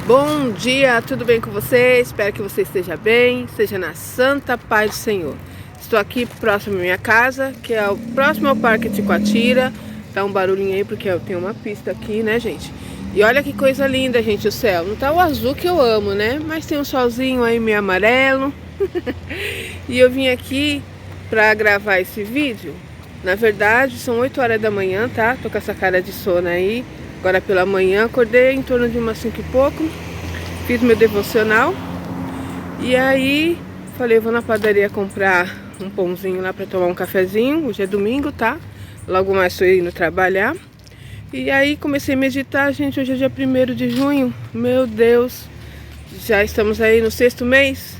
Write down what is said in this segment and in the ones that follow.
Bom dia, tudo bem com você? Espero que você esteja bem, esteja na santa paz do Senhor. Estou aqui próximo à minha casa, que é o próximo ao Parque Ticoatira. Tá um barulhinho aí porque eu tenho uma pista aqui, né, gente? E olha que coisa linda, gente, o céu. Não tá o azul que eu amo, né? Mas tem um solzinho aí meio amarelo. E eu vim aqui pra gravar esse vídeo. Na verdade, são 8 horas da manhã, tá? Tô com essa cara de sono aí. Agora pela manhã, acordei em torno de umas 5 e pouco. Fiz meu devocional. E aí, falei, vou na padaria comprar um pãozinho lá pra tomar um cafezinho. Hoje é domingo, tá? Logo mais estou indo trabalhar. E aí comecei a meditar, gente. Hoje é dia 1º de junho. Meu Deus. Já estamos aí no 6º mês.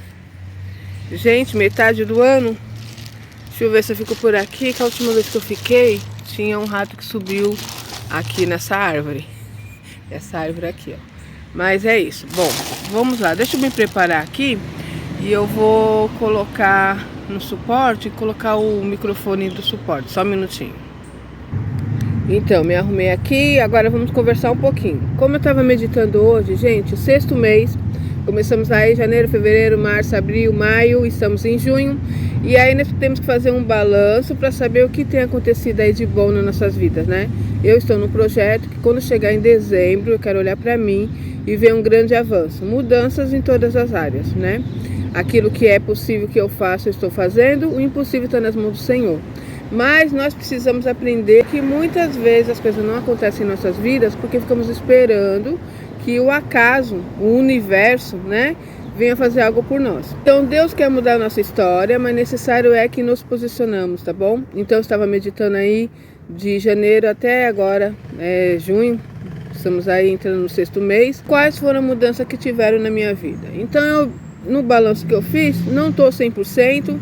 Gente, metade do ano. Deixa eu ver se eu fico por aqui, que a última vez que eu fiquei, tinha um rato que subiu aqui nessa árvore. Essa árvore aqui, ó. Mas é isso. Bom, vamos lá. Deixa eu me preparar aqui e eu vou colocar no suporte, colocar o microfone do suporte. Só um minutinho. Então, me arrumei aqui, agora vamos conversar um pouquinho. Como eu estava meditando hoje, gente, o 6º mês, começamos aí janeiro, fevereiro, março, abril, maio, estamos em junho. E aí nós temos que fazer um balanço para saber o que tem acontecido aí de bom nas nossas vidas, né? Eu estou num projeto que quando chegar em dezembro eu quero olhar para mim e ver um grande avanço, mudanças em todas as áreas, né? Aquilo que é possível que eu faça, eu estou fazendo, o impossível está nas mãos do Senhor. Mas nós precisamos aprender que muitas vezes as coisas não acontecem em nossas vidas porque ficamos esperando que o acaso, o universo, né, venha fazer algo por nós. Então Deus quer mudar a nossa história, mas necessário é que nos posicionamos, tá bom? Então eu estava meditando aí de janeiro até agora, junho. Estamos aí entrando no 6º mês. Quais foram as mudanças que tiveram na minha vida? Então no balanço que eu fiz, não estou 100%.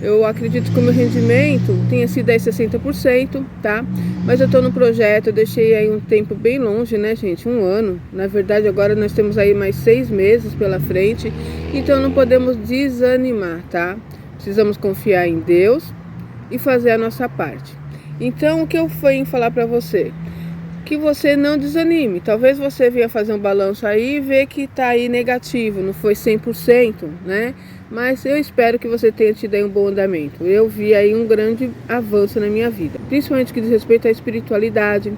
Eu acredito que o meu rendimento tenha sido aí 60%, tá? Mas eu tô no projeto, eu deixei aí um tempo bem longe, né, gente? 1 ano. Na verdade, agora nós temos aí mais 6 meses pela frente. Então não podemos desanimar, tá? Precisamos confiar em Deus e fazer a nossa parte. Então, o que eu venho falar pra você? Que você não desanime. Talvez você venha fazer um balanço aí e ver que tá aí negativo, não foi 100%, né? Mas eu espero que você tenha tido aí um bom andamento. Eu vi aí um grande avanço na minha vida, principalmente que diz respeito à espiritualidade,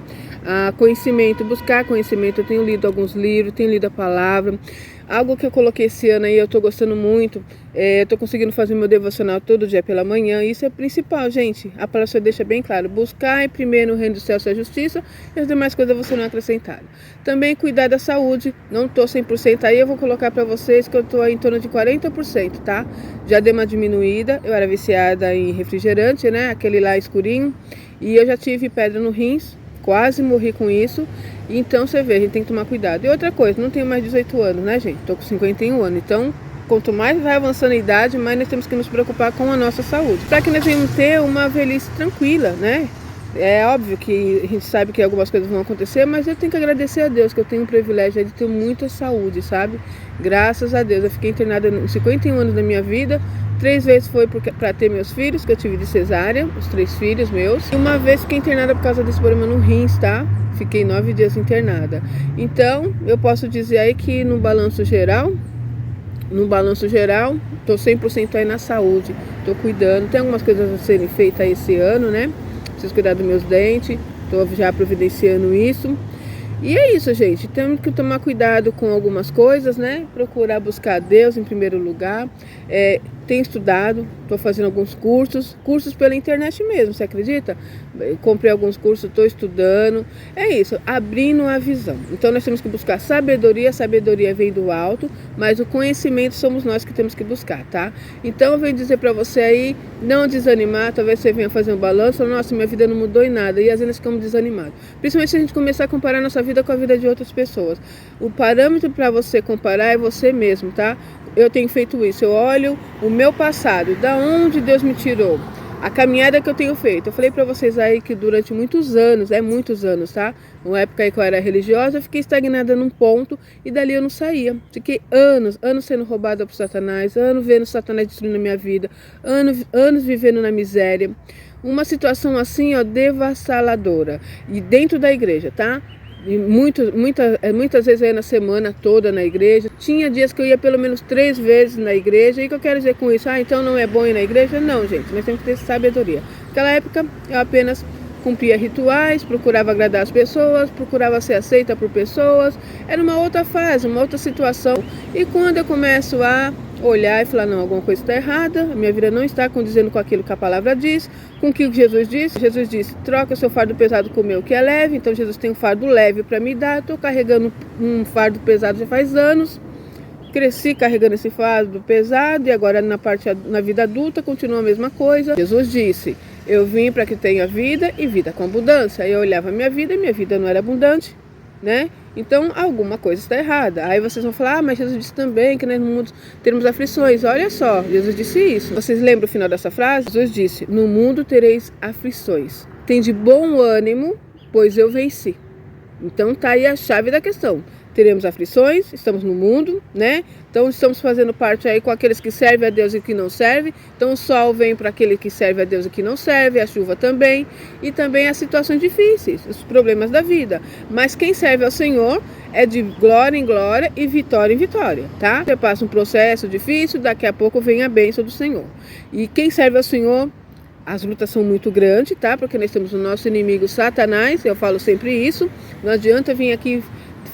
a conhecimento, buscar conhecimento. Eu tenho lido alguns livros, tenho lido a palavra. Algo que eu coloquei esse ano aí, eu tô gostando muito. Eu tô conseguindo fazer meu devocional todo dia pela manhã. Isso é principal, gente. A palavra deixa bem claro. Buscar primeiro o reino do céu e a justiça, e as demais coisas você não acrescentar. Também cuidar da saúde. Não tô 100% aí, eu vou colocar pra vocês que eu tô aí em torno de 40%, tá? Já dei uma diminuída. Eu era viciada em refrigerante, né? Aquele lá escurinho. E eu já tive pedra no rins. Quase morri com isso. Então você vê, a gente tem que tomar cuidado. E outra coisa, não tenho mais 18 anos, né, gente? Tô com 51 anos. Então, quanto mais vai avançando a idade, mais nós temos que nos preocupar com a nossa saúde, para que nós venhamos ter uma velhice tranquila, né? É óbvio que a gente sabe que algumas coisas vão acontecer, mas eu tenho que agradecer a Deus que eu tenho o privilégio de ter muita saúde, sabe? Graças a Deus. Eu fiquei internada em 51 anos da minha vida. 3 vezes foi para ter meus filhos, que eu tive de cesárea, os 3 filhos meus. E uma vez fiquei internada por causa desse problema no rins, tá? Fiquei 9 dias internada. Então, eu posso dizer aí que no balanço geral, tô 100% aí na saúde. Tô cuidando. Tem algumas coisas a serem feitas aí esse ano, né? Preciso cuidar dos meus dentes. Tô já providenciando isso. E é isso, gente. Temos que tomar cuidado com algumas coisas, né? Procurar buscar Deus em primeiro lugar. Tenho estudado, estou fazendo alguns cursos pela internet mesmo, você acredita? Comprei alguns cursos, estou estudando. É isso, abrindo a visão. Então nós temos que buscar sabedoria. A sabedoria vem do alto, mas o conhecimento somos nós que temos que buscar, tá? Então eu venho dizer para você aí, não desanimar. Talvez você venha fazer um balanço, nossa, minha vida não mudou em nada. E às vezes nós ficamos desanimados. Principalmente se a gente começar a comparar nossa vida com a vida de outras pessoas. O parâmetro para você comparar é você mesmo, tá? Eu tenho feito isso, eu olho o meu passado, da onde Deus me tirou, a caminhada que eu tenho feito. Eu falei pra vocês aí que durante muitos anos, muitos anos, tá? Uma época aí que eu era religiosa, eu fiquei estagnada num ponto e dali eu não saía. Fiquei anos sendo roubada por Satanás, anos vendo Satanás destruindo a minha vida, anos vivendo na miséria. Uma situação assim, ó, devassaladora. E dentro da igreja, tá? E muitas vezes eu ia na semana toda na igreja. Tinha dias que eu ia pelo menos 3 vezes na igreja. E o que eu quero dizer com isso? Então não é bom ir na igreja? Não, gente, mas tem que ter sabedoria. Naquela época eu apenas cumpria rituais, procurava agradar as pessoas, procurava ser aceita por pessoas. Era uma outra fase, uma outra situação. E quando eu começo a olhar e falar, não, alguma coisa está errada, a minha vida não está condizendo com aquilo que a palavra diz, com o que Jesus disse. Jesus disse, troca o seu fardo pesado com o meu que é leve. Então Jesus tem um fardo leve para me dar. Estou carregando um fardo pesado já faz anos. Cresci carregando esse fardo pesado e agora na vida adulta continua a mesma coisa. Jesus disse, eu vim para que tenha vida e vida com abundância. Aí eu olhava a minha vida e minha vida não era abundante, né? Então alguma coisa está errada. Aí vocês vão falar, mas Jesus disse também que nós no mundo teremos aflições. Olha só, Jesus disse isso. Vocês lembram o final dessa frase? Jesus disse, no mundo tereis aflições. Tem de bom ânimo, pois eu venci. Então tá aí a chave da questão. Teremos aflições, estamos no mundo, né? Então estamos fazendo parte aí com aqueles que servem a Deus e que não servem. Então o sol vem para aquele que serve a Deus e que não serve, a chuva também. E também as situações difíceis, os problemas da vida. Mas quem serve ao Senhor é de glória em glória e vitória em vitória, tá? Você passa um processo difícil, daqui a pouco vem a bênção do Senhor. E quem serve ao Senhor, as lutas são muito grandes, tá? Porque nós temos o nosso inimigo Satanás, eu falo sempre isso. Não adianta vir aqui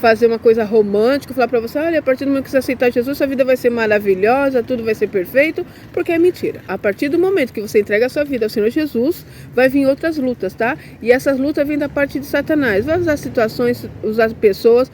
fazer uma coisa romântica, falar para você, olha, a partir do momento que você aceitar Jesus, sua vida vai ser maravilhosa, tudo vai ser perfeito, porque é mentira. A partir do momento que você entrega a sua vida ao Senhor Jesus, vai vir outras lutas, tá? E essas lutas vêm da parte de Satanás. Vai usar situações, usar pessoas.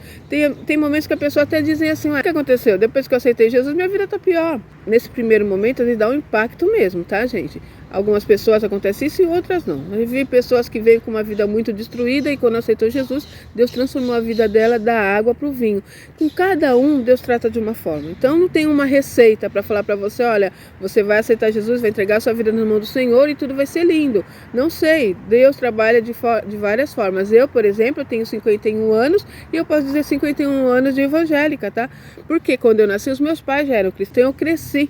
Tem momentos que a pessoa até diz assim, o que aconteceu? Depois que eu aceitei Jesus, minha vida tá pior. Nesse primeiro momento, ele dá um impacto mesmo, tá, gente? Algumas pessoas acontece isso e outras não. Eu vi pessoas que veio com uma vida muito destruída e quando aceitou Jesus, Deus transformou a vida dela da água para o vinho. Com cada um, Deus trata de uma forma. Então não tem uma receita para falar para você, olha, você vai aceitar Jesus, vai entregar a sua vida na mão do Senhor e tudo vai ser lindo. Não sei, Deus trabalha de várias formas. Eu, por exemplo, tenho 51 anos e eu posso dizer 51 anos de evangélica, tá? Porque quando eu nasci, os meus pais já eram cristãos, eu cresci,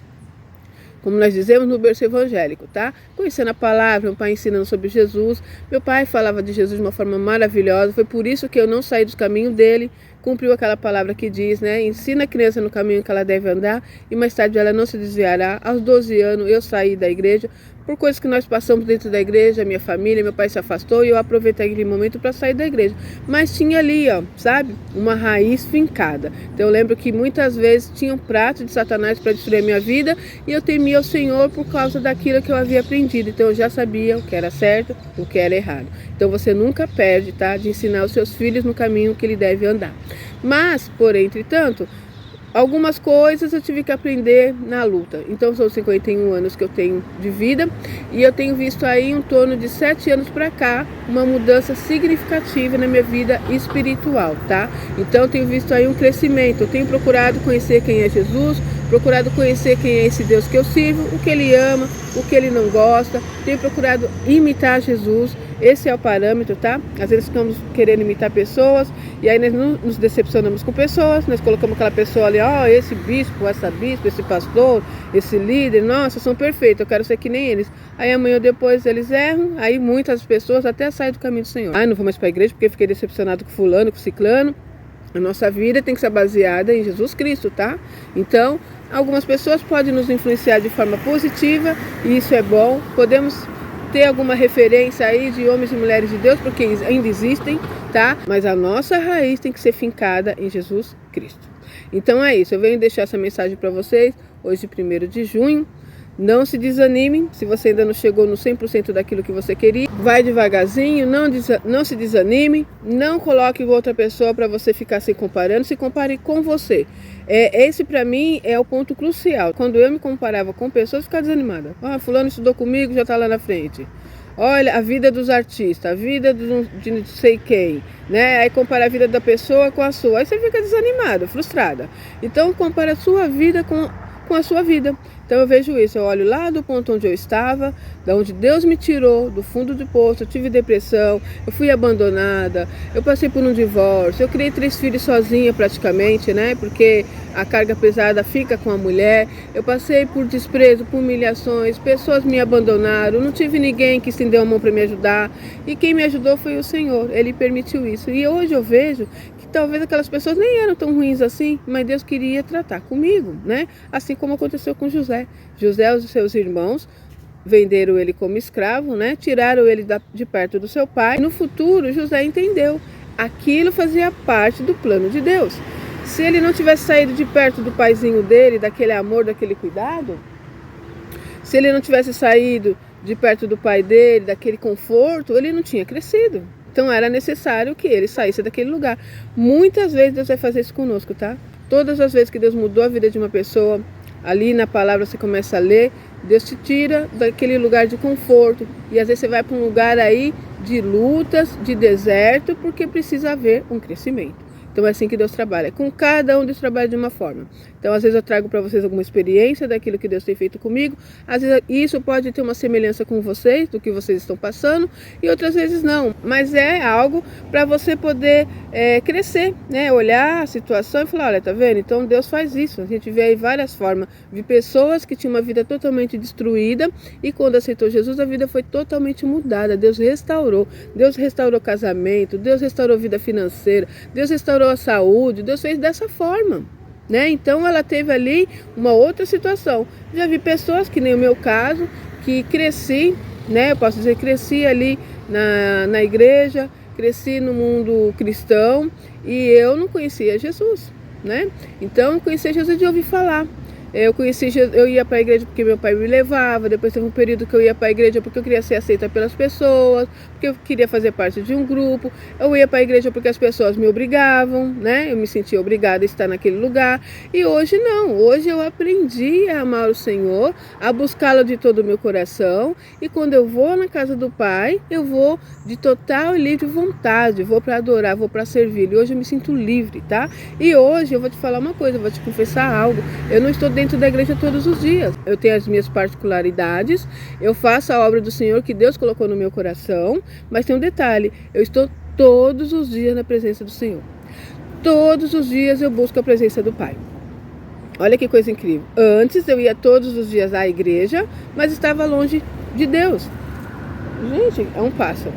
como nós dizemos, no berço evangélico, tá? Conhecendo a palavra, meu pai ensinando sobre Jesus. Meu pai falava de Jesus de uma forma maravilhosa. Foi por isso que eu não saí dos caminhos dele. Cumpriu aquela palavra que diz, né? Ensina a criança no caminho que ela deve andar e mais tarde ela não se desviará. Aos 12 anos eu saí da igreja por coisas que nós passamos dentro da igreja, minha família, meu pai se afastou e eu aproveitei aquele momento para sair da igreja. Mas tinha ali, ó, sabe? Uma raiz fincada. Então eu lembro que muitas vezes tinha um prato de Satanás para destruir a minha vida e eu temia o Senhor por causa daquilo que eu havia aprendido. Então eu já sabia o que era certo, o que era errado. Então você nunca perde, tá? De ensinar os seus filhos no caminho que ele deve andar. Mas, porém, entretanto, algumas coisas eu tive que aprender na luta. Então são 51 anos que eu tenho de vida e eu tenho visto aí em torno de 7 anos para cá uma mudança significativa na minha vida espiritual, tá? Então eu tenho visto aí um crescimento. Eu tenho procurado conhecer quem é Jesus, procurado conhecer quem é esse Deus que eu sirvo, o que ele ama, o que ele não gosta. Tenho procurado imitar Jesus. Esse é o parâmetro, tá? Às vezes ficamos querendo imitar pessoas e aí nós nos decepcionamos com pessoas, nós colocamos aquela pessoa ali, ó, esse bispo, essa bispo, esse pastor, esse líder, nossa, são perfeitos, eu quero ser que nem eles. Aí amanhã ou depois eles erram, aí muitas pessoas até saem do caminho do Senhor. Não vou mais para a igreja porque fiquei decepcionado com fulano, com ciclano. A nossa vida tem que ser baseada em Jesus Cristo, tá? Então, algumas pessoas podem nos influenciar de forma positiva e isso é bom. Podemos ter alguma referência aí de homens e mulheres de Deus, porque ainda existem, tá? Mas a nossa raiz tem que ser fincada em Jesus Cristo. Então é isso, eu venho deixar essa mensagem para vocês, hoje 1º de junho. Não se desanime, se você ainda não chegou no 100% daquilo que você queria, vai devagarzinho, não se desanime, não coloque outra pessoa para você ficar se comparando, se compare com você. Esse para mim é o ponto crucial. Quando eu me comparava com pessoas, eu ficava desanimada. Fulano estudou comigo, já está lá na frente. Olha, a vida dos artistas, a vida de não sei quem, né? Aí compara a vida da pessoa com a sua, aí você fica desanimada, frustrada. Então compara a sua vida com com a sua vida. Então eu vejo isso, eu olho lá do ponto onde eu estava, da onde Deus me tirou, do fundo do poço, eu tive depressão, eu fui abandonada, eu passei por um divórcio, eu criei 3 filhos sozinha praticamente, né? Porque a carga pesada fica com a mulher. Eu passei por desprezo, por humilhações, pessoas me abandonaram, não tive ninguém que estendeu a mão para me ajudar. E quem me ajudou foi o Senhor, Ele permitiu isso. E hoje eu vejo que talvez aquelas pessoas nem eram tão ruins assim, mas Deus queria tratar comigo, né? Assim como aconteceu com José. José e os seus irmãos venderam ele como escravo, né? Tiraram ele de perto do seu pai. No futuro, José entendeu. Aquilo fazia parte do plano de Deus. Se ele não tivesse saído de perto do paizinho dele, daquele amor, daquele cuidado, se ele não tivesse saído de perto do pai dele, daquele conforto, ele não tinha crescido. Então era necessário que ele saísse daquele lugar. Muitas vezes Deus vai fazer isso conosco, tá? Todas as vezes que Deus mudou a vida de uma pessoa, ali na palavra você começa a ler, Deus te tira daquele lugar de conforto. E às vezes você vai para um lugar aí de lutas, de deserto, porque precisa haver um crescimento. Então é assim que Deus trabalha. Com cada um Deus trabalha de uma forma. Então às vezes eu trago para vocês alguma experiência daquilo que Deus tem feito comigo. Às vezes isso pode ter uma semelhança com vocês, do que vocês estão passando. E outras vezes não. Mas é algo para você poder crescer, né? Olhar a situação e falar, olha, tá vendo? Então Deus faz isso. A gente vê aí várias formas. Vi pessoas que tinham uma vida totalmente destruída. E quando aceitou Jesus, a vida foi totalmente mudada. Deus restaurou. Deus restaurou casamento. Deus restaurou vida financeira. Deus restaurou a saúde, Deus fez dessa forma, né? Então ela teve ali uma outra situação. Já vi pessoas, que nem o meu caso, que cresci, né? Eu posso dizer, cresci ali na igreja, cresci no mundo cristão e eu não conhecia Jesus, né? Então eu conhecia Jesus de ouvir falar. Eu ia para a igreja porque meu pai me levava, depois teve um período que eu ia para a igreja porque eu queria ser aceita pelas pessoas, porque eu queria fazer parte de um grupo, eu ia para a igreja porque as pessoas me obrigavam, né? Eu me sentia obrigada a estar naquele lugar, e hoje não, hoje eu aprendi a amar o Senhor, a buscá-lo de todo o meu coração, e quando eu vou na casa do Pai, eu vou de total e livre vontade, vou para adorar, vou para servir, e hoje eu me sinto livre, tá? E hoje eu vou te falar uma coisa, eu vou te confessar algo, eu não estou dentro da igreja todos os dias. Eu tenho as minhas particularidades, eu faço a obra do Senhor que Deus colocou no meu coração, mas tem um detalhe, eu estou todos os dias na presença do Senhor. Todos os dias eu busco a presença do Pai. Olha que coisa incrível. Antes eu ia todos os dias à igreja, mas estava longe de Deus. Gente, é um pássaro.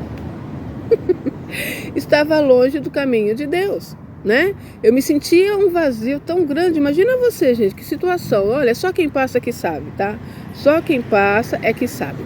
Estava longe do caminho de Deus, né? Eu me sentia um vazio tão grande. Imagina você, gente, que situação. Olha, só quem passa que sabe, tá? Só quem passa é que sabe.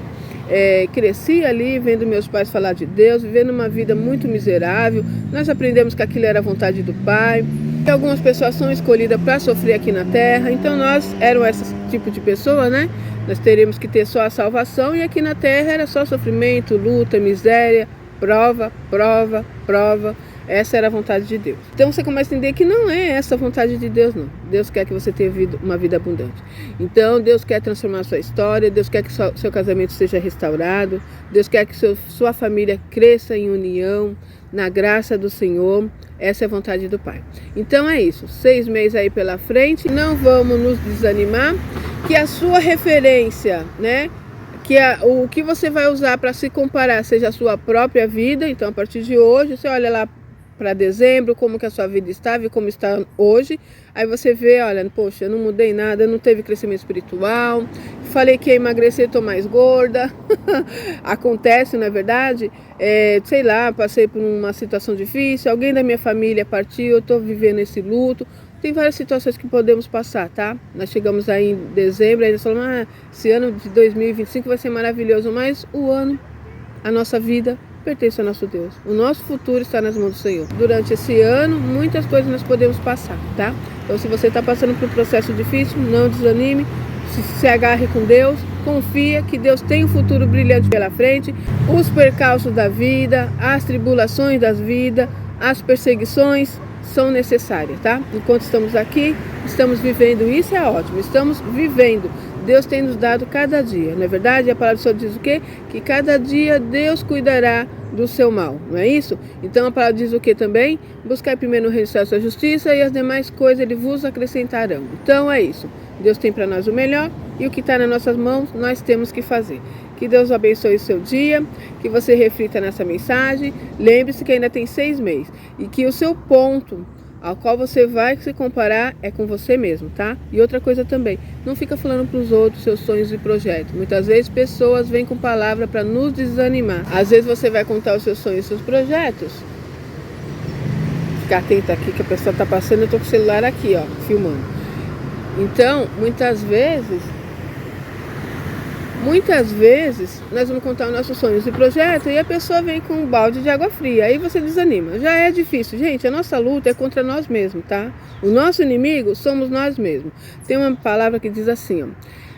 Cresci ali vendo meus pais falar de Deus, vivendo uma vida muito miserável. Nós aprendemos que aquilo era a vontade do Pai. E algumas pessoas são escolhidas para sofrer aqui na terra. Então nós éramos esse tipo de pessoa, né? Nós teríamos que ter só a salvação, e aqui na terra era só sofrimento, luta, miséria, prova, prova, prova. Essa era a vontade de Deus. Então você começa a entender que não é essa a vontade de Deus, não. Deus quer que você tenha uma vida abundante. Então Deus quer transformar a sua história, Deus quer que seu casamento seja restaurado, Deus quer que sua família cresça em união, na graça do Senhor. Essa é a vontade do Pai. Então é isso, 6 meses aí pela frente, não vamos nos desanimar, que a sua referência, né? O que você vai usar para se comparar seja a sua própria vida. Então a partir de hoje, você olha lá para dezembro, como que a sua vida estava e como está hoje. Aí você vê, olha, poxa, eu não mudei nada, eu não teve crescimento espiritual, falei que ia emagrecer, estou mais gorda. Acontece, não é verdade? Sei lá, passei por uma situação difícil, alguém da minha família partiu, eu estou vivendo esse luto. Tem várias situações que podemos passar, tá? Nós chegamos aí em dezembro, aí nós falamos, esse ano de 2025 vai ser maravilhoso, mas o ano, a nossa vida, pertence ao nosso Deus. O nosso futuro está nas mãos do Senhor. Durante esse ano, muitas coisas nós podemos passar, tá? Então, se você está passando por um processo difícil, não desanime, se agarre com Deus, confia que Deus tem um futuro brilhante pela frente. Os percalços da vida, as tribulações da vida, as perseguições são necessárias, tá? Enquanto estamos aqui, estamos vivendo, isso é ótimo, estamos vivendo. Deus tem nos dado cada dia, não é verdade? A palavra do Senhor diz o quê? Que cada dia Deus cuidará do seu mal, não é isso? Então a palavra diz o que também? Buscar primeiro o reino dos céus, a sua justiça, e as demais coisas ele vos acrescentarão. Então é isso. Deus tem para nós o melhor, e o que está nas nossas mãos nós temos que fazer. Que Deus abençoe o seu dia, que você reflita nessa mensagem. Lembre-se que ainda tem 6 meses e que o seu ponto ao qual você vai se comparar é com você mesmo, tá? E outra coisa também, não fica falando para os outros seus sonhos e projetos. Muitas vezes pessoas vêm com palavra para nos desanimar. Às vezes você vai contar os seus sonhos e seus projetos. Fica atento aqui que a pessoa está passando, eu estou com o celular aqui, ó, filmando. Então, muitas vezes nós vamos contar os nossos sonhos e projetos e a pessoa vem com um balde de água fria, aí você desanima. Já é difícil, gente, a nossa luta é contra nós mesmos, tá? O nosso inimigo somos nós mesmos. Tem uma palavra que diz assim, ó: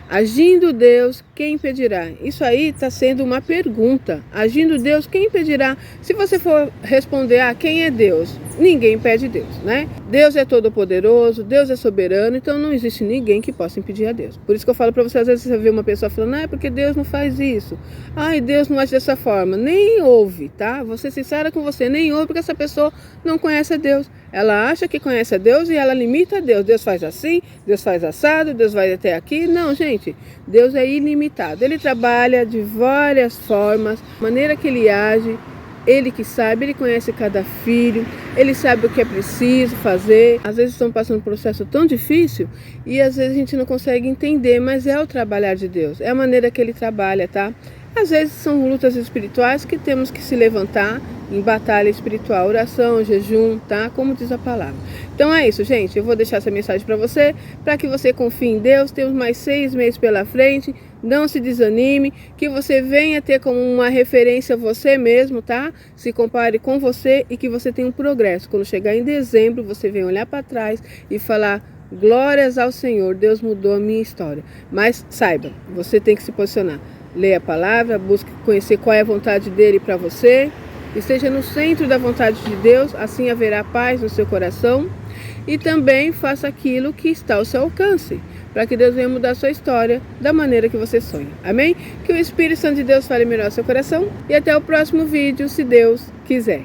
agindo Deus, quem impedirá? Isso aí está sendo uma pergunta. Agindo Deus, quem impedirá? Se você for responder, quem é Deus? Ninguém impede Deus, né? Deus é todo poderoso, Deus é soberano, então não existe ninguém que possa impedir a Deus. Por isso que eu falo para você, às vezes você vê uma pessoa falando, é porque Deus não faz isso. Ai, Deus não age dessa forma. Nem ouve, tá? Vou ser sincera com você, nem ouve, porque essa pessoa não conhece a Deus. Ela acha que conhece a Deus e ela limita a Deus. Deus faz assim, Deus faz assado, Deus vai até aqui. Não, gente, Deus é ilimitado. Ele trabalha de várias formas, a maneira que ele age, ele que sabe, ele conhece cada filho, ele sabe o que é preciso fazer. Às vezes estão passando um processo tão difícil e às vezes a gente não consegue entender, mas é o trabalhar de Deus, é a maneira que ele trabalha, tá? Às vezes são lutas espirituais que temos que se levantar em batalha espiritual, oração, jejum, tá? Como diz a palavra. Então é isso, gente. Eu vou deixar essa mensagem para você, para que você confie em Deus. Temos mais 6 meses pela frente. Não se desanime, que você venha ter como uma referência você mesmo, tá? Se compare com você e que você tenha um progresso. Quando chegar em dezembro, você vem olhar para trás e falar: glórias ao Senhor, Deus mudou a minha história. Mas saiba, você tem que se posicionar. Leia a palavra, busque conhecer qual é a vontade dele para você. Esteja no centro da vontade de Deus, assim haverá paz no seu coração. E também faça aquilo que está ao seu alcance, para que Deus venha mudar a sua história da maneira que você sonha. Amém? Que o Espírito Santo de Deus fale melhor ao seu coração. E até o próximo vídeo, se Deus quiser.